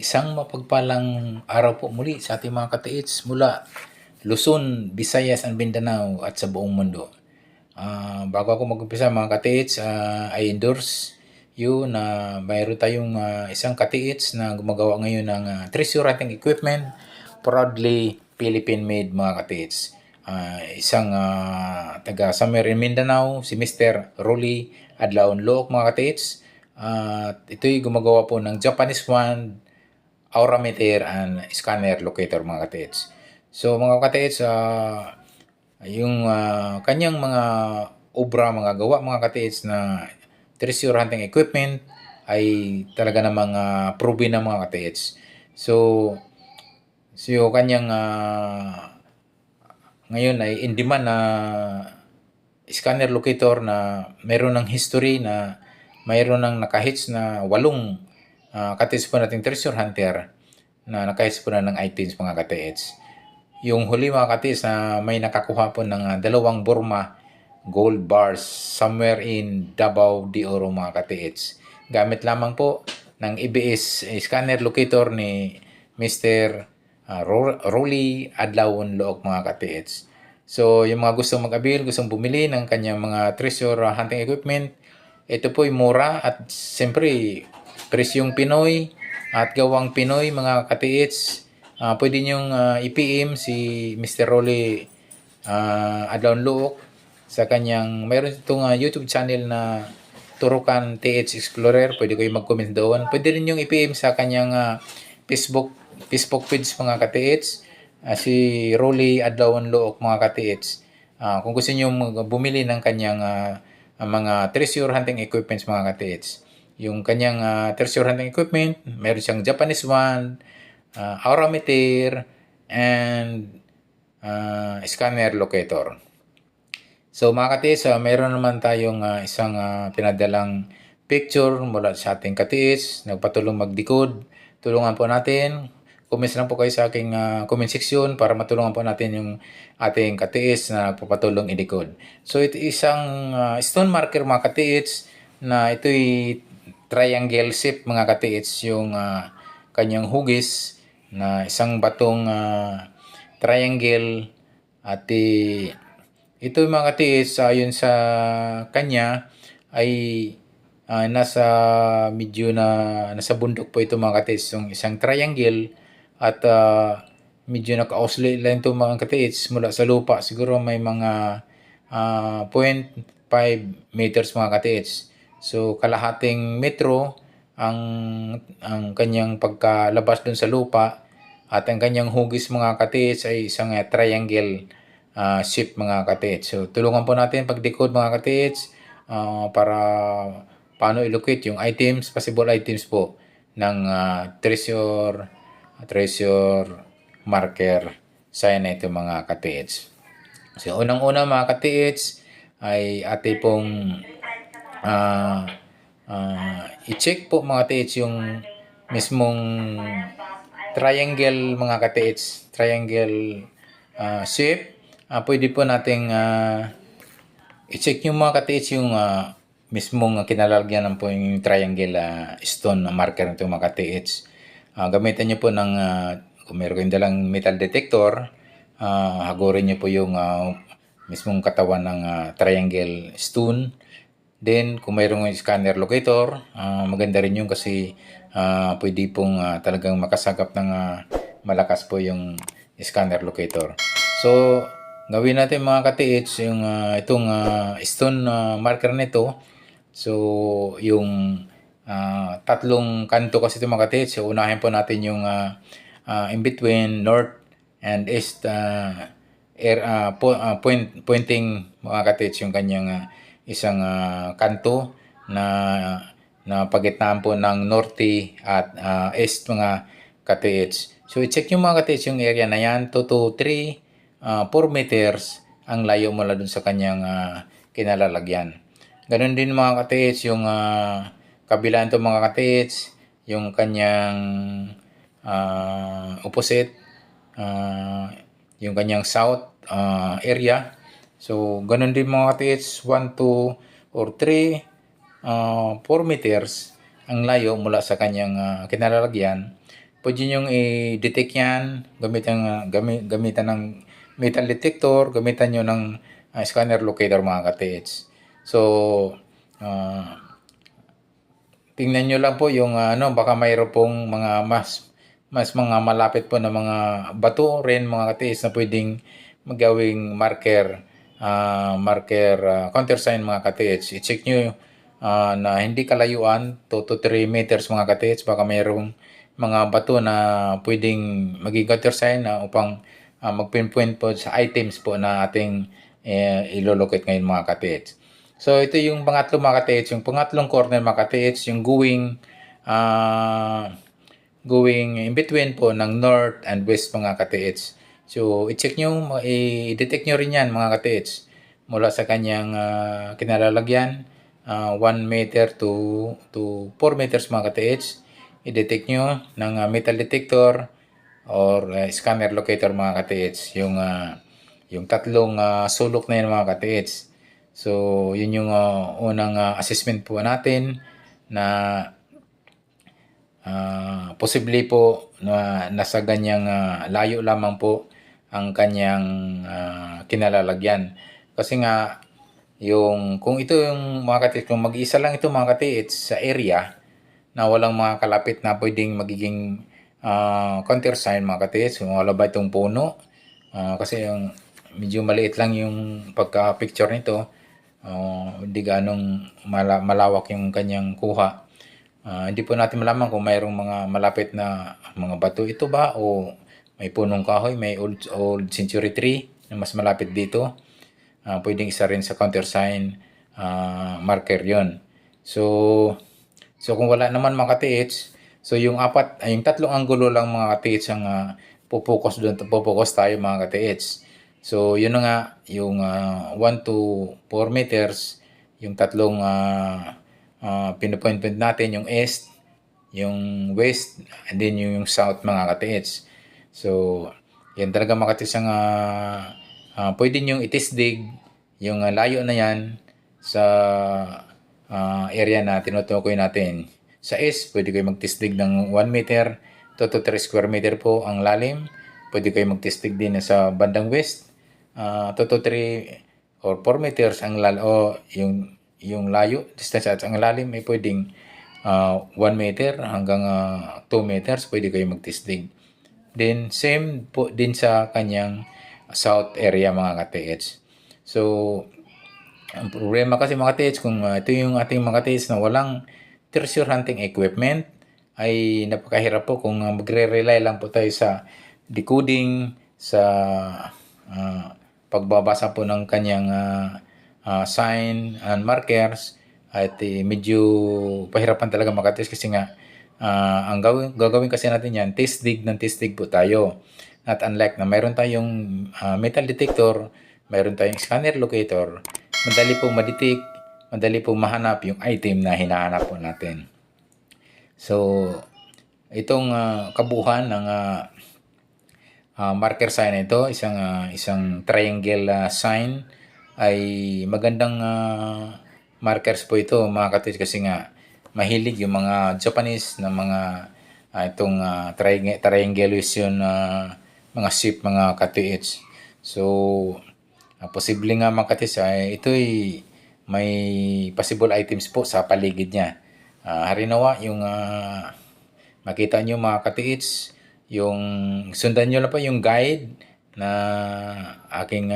Isang mapagpalang araw po muli sa ating mga katiits mula Luzon, Visayas, and Mindanao at sa buong mundo. Bago ako mag-umpisa mga katiits, I endorse you na mayroon tayong isang katiits na gumagawa ngayon ng treasure hunting equipment, proudly Philippine-made mga katiits. Isang taga somewhere in Mindanao, si Mr. Rolly Adlaon Look mga katiits. Ito'y gumagawa po ng Japanese wand, aurameter, and scanner locator mga katiits. So mga katiits, yung kanyang mga obra, mga gawa mga katiits na treasure hunting equipment ay talaga namang proven na mga katiits. So yung kanyang ngayon ay in demand na scanner locator na mayroon ng history na mayroon ng nakahits na 8 katiits po nating treasure hunter na nakahits po na ng items mga katiits. Yung huli mga katiits na may nakakuha po ng 2 Burma gold bars somewhere in Davao de Oro mga katiits. Gamit lamang po ng EBS scanner locator ni Mr. Rolly Adlaon Look mga katiits. So yung mga gustong mag-avail, gustong bumili ng kanyang mga treasure hunting equipment, ito po ay mura at siyempre presyong Pinoy at gawang Pinoy mga katiits. Pwede niyong i-PM si Mr. Rolly Adlaon Look sa kanyang, mayroon itong YouTube channel na Turukan TH Explorer. Pwede kayo mag-comment doon. Pwede rin yung i-PM sa kanyang Facebook page mga katiits. Si Rolly Adlaon Look mga katiits. Kung gusto niyo bumili ng kanyang mga treasure hunting equipments mga katiits. Yung kanyang treasure hunting equipment, meron siyang Japanese wand, aurameter, and scanner locator. So mga katiits, meron naman tayong isang pinadalang picture mula sa ating katiits, nagpatulong magdecode. Tulungan po natin. Comment lang po kayo sa aking comment section para matulungan po natin yung ating katiits na nagpapatulong i-decode. So ito isang stone marker mga katiits na ito'y triangle shape mga katiits, yung kanyang hugis na isang batong triangle at ito mga katiits ayon sa kanya ay nasa medyo nasa bundok po ito mga katiits, yung isang triangle at medyo naka-oscillate lang ito mga katiits mula sa lupa. Siguro may mga 0.5 meters mga katiits. So kalahating metro ang kanyang pagkalabas dun sa lupa at ang kanyang hugis mga katiits ay isang triangle shape mga katiits. So tulungan po natin pag-decode mga katiits para paano i-locate yung items, possible items po ng treasure marker sign na ito mga katiits. So unang-una mga katiits ay ate pong i-check po mga katiits yung mismong triangle mga katiits, triangle shape. Pwede po nating i-check yung mga katiits yung mismong kinalalagyan ng po yung triangle stone marker nito mga katiits. Gamitan nyo po ng kung meron kayong dalang metal detector, hagurin nyo po yung mismong katawan ng triangle stone. Then kung mayroong scanner locator, maganda rin yun kasi pwede pong talagang makasagap ng malakas po yung scanner locator. So gawin natin mga katiits yung itong stone marker nito. So yung tatlong kanto kasi ito mga katiits. So unahin po natin yung in between north and east pointing mga katiits, yung kanyang isang kanto na pagitnaan po ng norte at east mga katiits. So i-check yung mga katiits yung area na yan, 2 to 3 4 meters ang layo mula dun sa kanyang kinalalagyan. Ganon din mga katiits yung kabilaan to mga katiits, yung kanyang opposite, yung kanyang south area. So ganon din mga katiits, 1, 2, or 3 4 meters ang layo mula sa kanyang kinalalagyan. pwede nyo i-detect yan, gamitan ng metal detector, gamitan nyo ng scanner locator mga ka-TH. So, tingnan nyo lang po yung baka mayroon pong mga mas mga malapit po na mga bato rin mga ka-TH na pwedeng magawing countersign mga ka-TH. I-check nyo na hindi kalayuan 2 to 3 meters mga ka-TH, baka mayroong mga bato na pwedeng maging countersign upang mag-pinpoint po sa items po na ating ilolocate ngayon mga ka-TH. So ito yung pangatlo mga ka-TH, yung pangatlong corner mga ka-TH, yung going in between po ng north and west mga ka-TH. So i-check nyo, i-detect nyo rin yan mga ka-TH mula sa kanyang kinalalagyan, 1 meter to 4 meters mga ka-TH. I-detect nyo ng metal detector or scanner locator mga ka-TH, yung tatlong sulok na yun mga ka-TH. So yun yung unang assessment po natin na posible po na nasa ganyang layo lamang po ang kanyang kinalalagyan. Kasi nga kung ito yung mga ka-TH, kung mag-isa lang ito mga ka-TH sa area na walang mga kalapit na pwedeng magiging countersign mga ka-TH, kung wala ba itong puno, kasi yung medyo maliit lang yung pagka-picture nito, hindi ganong malawak yung kanyang kuha. Hindi po natin malaman kung mayroong mga malapit na mga bato ito ba o may punong kahoy, may old century tree na mas malapit dito. Pwedeng isa rin sa countersign marker yon. So kung wala naman mga ka-TH, so yung tatlong anggulo lang mga ka-TH ang pupokus tayo mga ka-TH. So yun na nga, yung 1 to 4 meters, yung tatlong pinupoint natin, yung east, yung west, and then yung south mga ka-TH. So yan talaga mga ka-TH ang pwede nyo itisdig yung layo na yan sa area na tinutukoy natin. Sa east, pwede kayo magtisdig ng 1 meter, 2 to 3 square meter po ang lalim. Pwede kayo magtisdig din sa bandang west, 2 to 3 or 4 meters ang yung layo, distance at ang lalim ay pwedeng 1 meter hanggang 2 meters pwede kayo magtisdig. Then same po din sa kanyang south area mga ka-TH. So ang problema kasi mga ka-TH, kung ito yung ating mga ka-TH na walang treasure hunting equipment, ay napakahirap po kung magre-rely lang po tayo sa decoding, sa pagbabasa po ng kanyang sign and markers, at medyo pahirapan talaga mga ka-TH kasi nga ang gagawin kasi natin yan, testig po tayo. At unlike na mayroon tayong metal detector, mayroon tayong scanner locator, madali pong ma-detect, madali pong mahanap yung item na hinahanap po natin. So, itong kabuuan ng marker sign na ito, isang triangle sign, ay magandang markers po ito mga ka-TH kasi nga mahilig yung mga Japanese na mga itong triangulation mga shape mga ka-TH. So, posible nga mga ka-TH ito'y may possible items po sa paligid niya. Harinawa yung makita nyo mga ka-TH, yung sundan nyo lang po yung guide na aking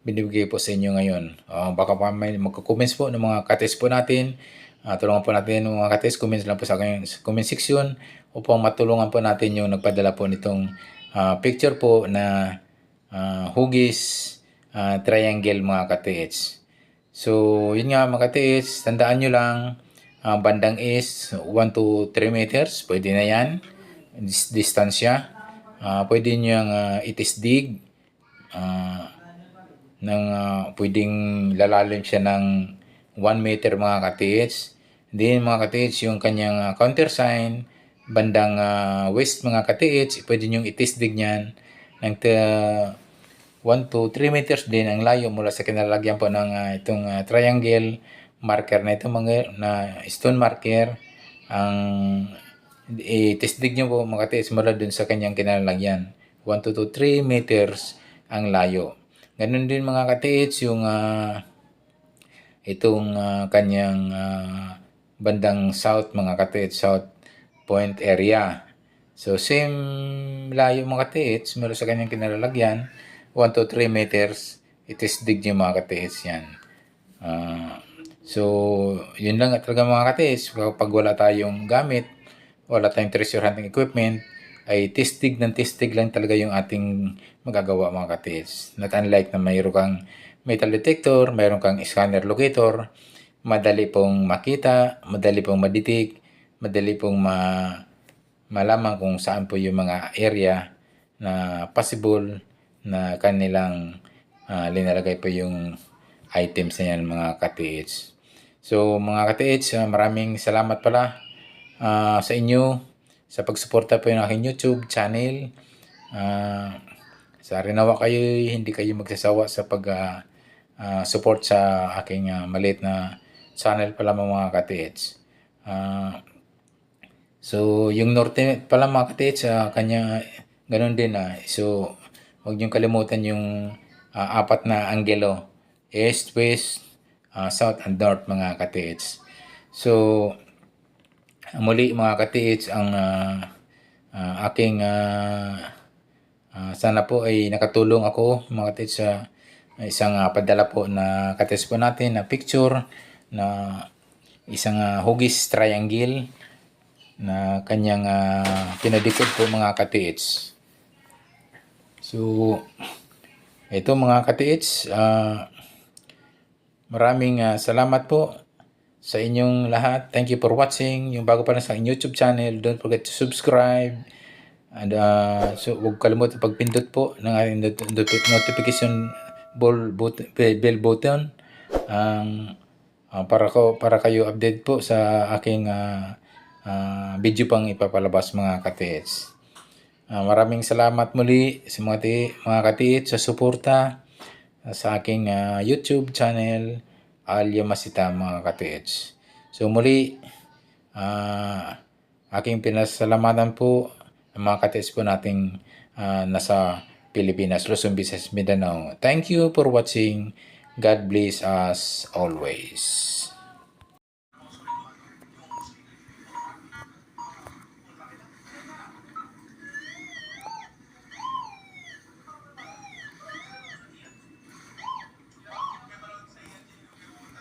binibigay po sa inyo ngayon. Baka pa may magko-comments po ng mga ka-TH po natin. Tulungan po natin mga ka-TH, comments lang po sa comment section upang matulungan po natin yung nagpadala po nitong picture po na hugis triangle mga ka-TH. So, yun nga mga ka-TH, tandaan nyo lang, bandang east, 1 to 3 meters, pwede na yan, distansya. Pwede nyo yung itisdig, pwedeng lalalim siya ng 1 meter mga ka-TH. Then mga ka-TH, yung kanyang countersign, bandang west mga ka-TH, pwede nyo itisdig niyan ng 1 to 3 meters din ang layo mula sa kinalalagyan po ng itong triangle marker na ito mga na stone marker. Ang i-testig nyo po mga katiits mula dun sa kanyang kinalalagyan. 1 to 3 meters ang layo. Ganun din mga katiits yung itong kanyang bandang south mga katiits, south point area. So same layo mga katiits mula sa kanyang kinalalagyan, 1 to 3 meters, itisdig nyo mga katiits yan. So yun lang talaga mga katiits, kapag wala tayong gamit, wala tayong treasure hunting equipment, ay tistig ng tistig lang talaga yung ating magagawa mga katiits. Not unlike na mayroon kang metal detector, mayroon kang scanner locator, madali pong makita, madali pong maditig, madali pong malaman kung saan po yung mga area na possible na kanilang linalagay po yung items na yan mga katiits. So mga katiits, maraming salamat pala sa inyo sa pagsuporta po yung aking YouTube channel. Sa nawa kayo, hindi kayo magsasawa sa support sa aking maliit na channel pala mga katiits. So yung norte pala mga katiits, kanya ganun din so huwag niyong kalimutan yung apat na anggelo, east, west, south and north mga katiits. So muli mga katiits, ang aking sana po ay nakatulong ako mga katiits sa isang padala po na katiits po natin na picture na isang hugis triangle na kanyang pinadikit po mga katiits. So ito mga katiits, maraming salamat po sa inyong lahat. Thank you for watching. Yung bago pa lang sa aking YouTube channel, don't forget to subscribe. And so huwag kalimutan pagpindot po ng ating notification bell button para kayo update po sa aking video pang ipapalabas mga katiits. Maraming salamat muli sa mga katiits sa suporta sa aking YouTube channel, Alya Masita mga katiits. So muli, aking pinasalamatan po ang mga katiits po nating nasa Pilipinas, Luzon, Visayas, Mindanao. Thank you for watching. God bless us always.